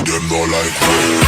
them no like me.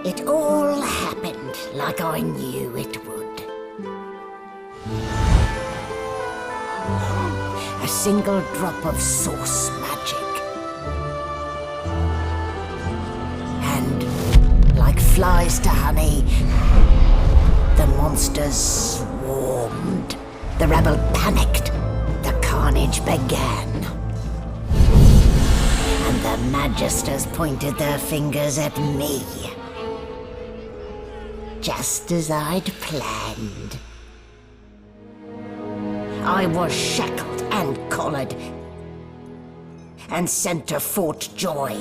It all happened like I knew it would. A single drop of source magic. And, like flies to honey, the monsters swarmed. The rebel panicked. The carnage began. And the Magisters pointed their fingers at me. Just as I'd planned. I was shackled and collared and sent to Fort Joy.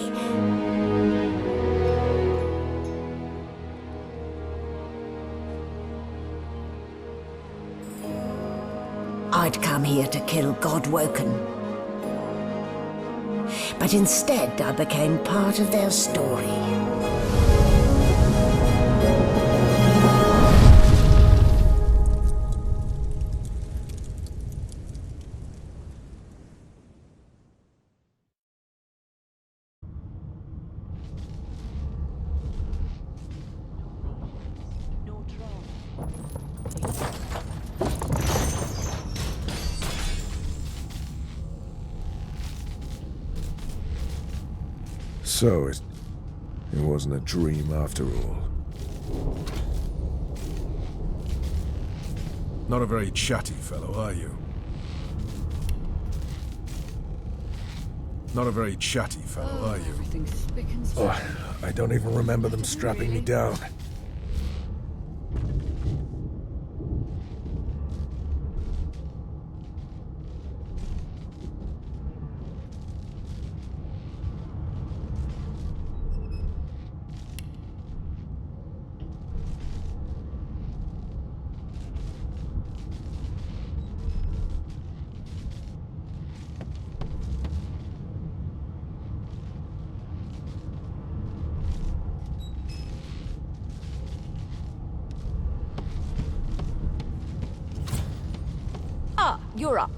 I'd come here to kill Godwoken. But instead I became part of their story. So it wasn't a dream after all. Not a very chatty fellow, are you? Not a very chatty fellow, are you? Oh, I don't even remember them strapping me down. Ah, you're up.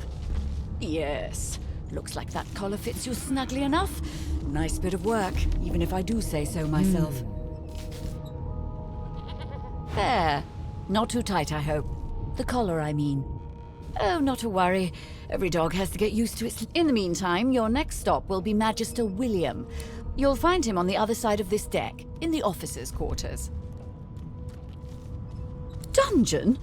Yes. Looks like that collar fits you snugly enough. Nice bit of work, even if I do say so myself. There. Not too tight, I hope. The collar, I mean. Oh, not to worry. Every dog has to get used to it. In the meantime, your next stop will be Magister William. You'll find him on the other side of this deck, in the officers' quarters. Dungeon?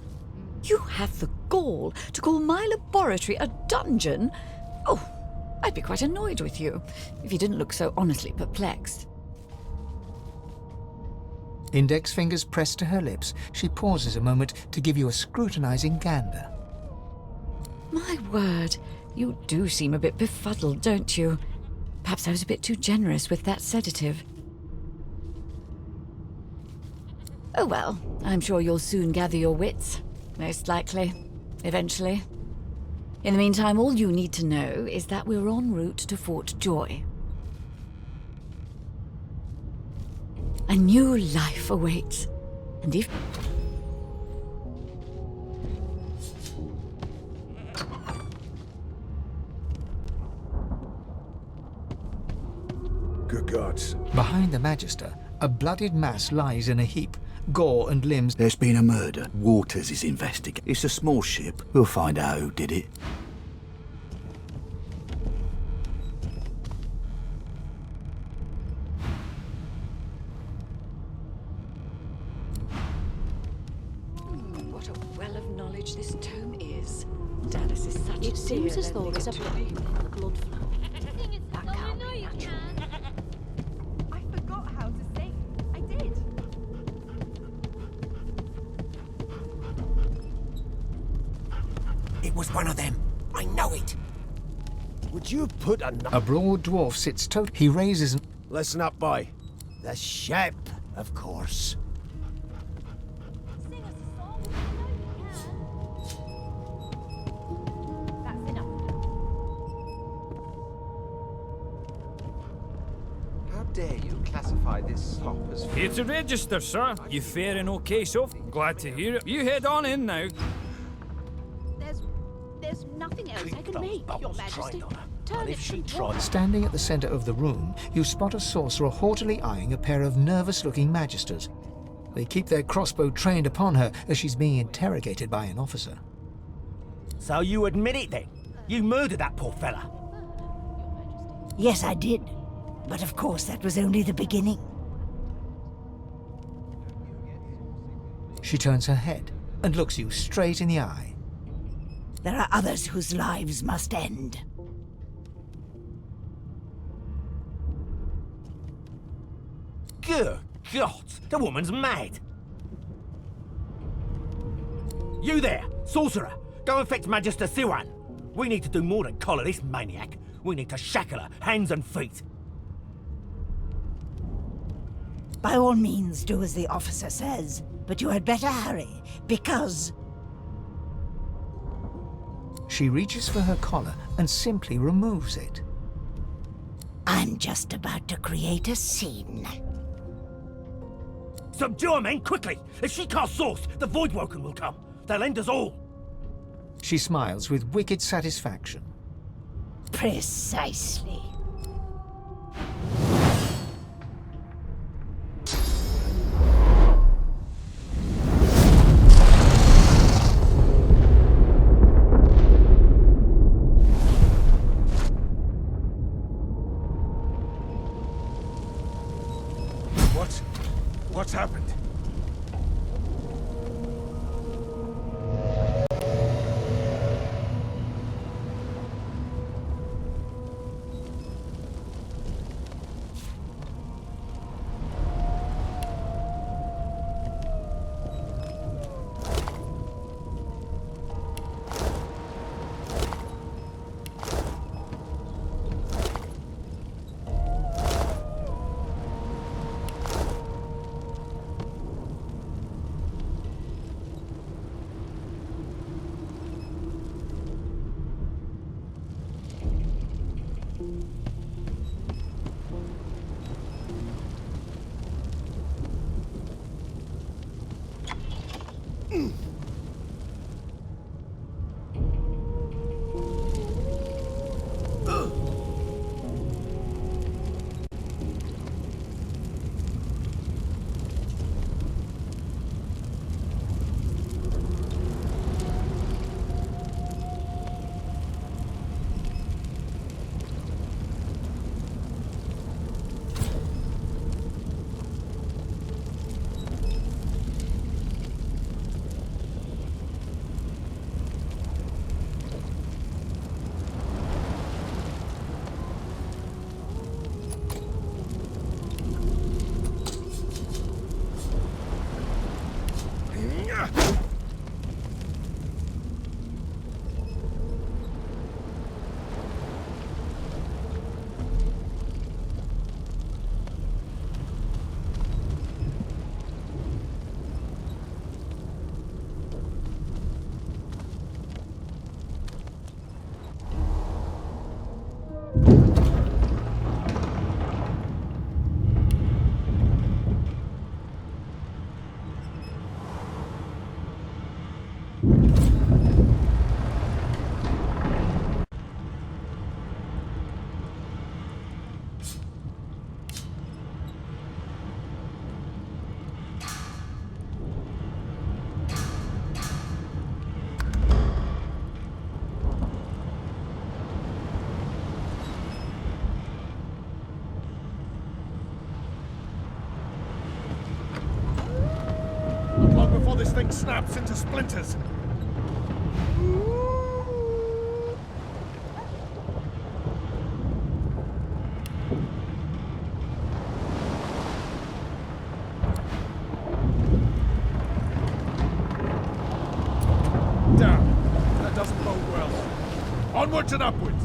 You have the gall to call my laboratory a dungeon? Oh, I'd be quite annoyed with you, if you didn't look so honestly perplexed. Index fingers pressed to her lips, she pauses a moment to give you a scrutinizing gander. My word, you do seem a bit befuddled, don't you? Perhaps I was a bit too generous with that sedative. Oh well, I'm sure you'll soon gather your wits. Most likely. Eventually. In the meantime, all you need to know is that we're en route to Fort Joy. A new life awaits. And if... Good gods. Behind the Magister, a bloodied mass lies in a heap, gore and limbs. There's been a murder. Waters is investigating. It's a small ship. We'll find out who did it. What a well of knowledge this tome is. Dallas is such a It seems dear as though there's a lending block to me. in the blood flow. That can't be natural. I forgot how to sing. I did. It was one of them. I know it. Would you put a... A broad dwarf sits He raises an... Listen up, boy. The ship, of course. Sing us a song. That's enough. How dare you classify this slop as... Here to register, sir. You faring okay, so? Glad to hear it. You head on in now. There's nothing else I can make, Your Majesty. Turn it from Standing at the center of the room, you spot a sorcerer haughtily eyeing a pair of nervous-looking magisters. They keep their crossbow trained upon her as she's being interrogated by an officer. So you admit it then? You murdered that poor fella? Yes, I did. But of course, that was only the beginning. She turns her head and looks you straight in the eye. There are others whose lives must end. Good God, the woman's mad. You there, sorcerer, go and fetch Magister Siwan. We need to do more than collar this maniac. We need to shackle her, hands and feet. By all means, do as the officer says, but you had better hurry, because... She reaches for her collar and simply removes it. I'm just about to create a scene. Subdue her, men, quickly! If she casts Source, the Voidwoken will come. They'll end us all. She smiles with wicked satisfaction. Precisely. What's happened? Before this thing snaps into splinters. Damn, that doesn't bode well. Onwards and upwards.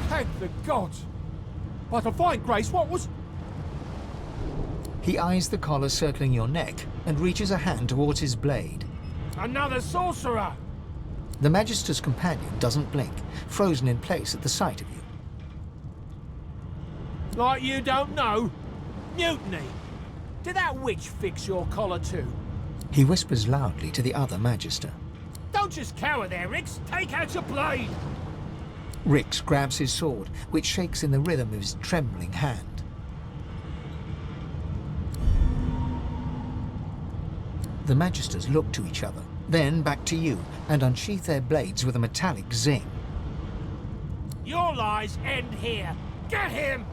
Thank the gods! By divine grace, what was... He eyes the collar circling your neck and reaches a hand towards his blade. Another sorcerer! The Magister's companion doesn't blink, frozen in place at the sight of you. Like you don't know? Mutiny! Did that witch fix your collar too? He whispers loudly to the other Magister. Don't just cower there, Rix! Take out your blade! Rix grabs his sword, which shakes in the rhythm of his trembling hand. The Magisters look to each other, then back to you, and unsheath their blades with a metallic zing. Your lies end here! Get him!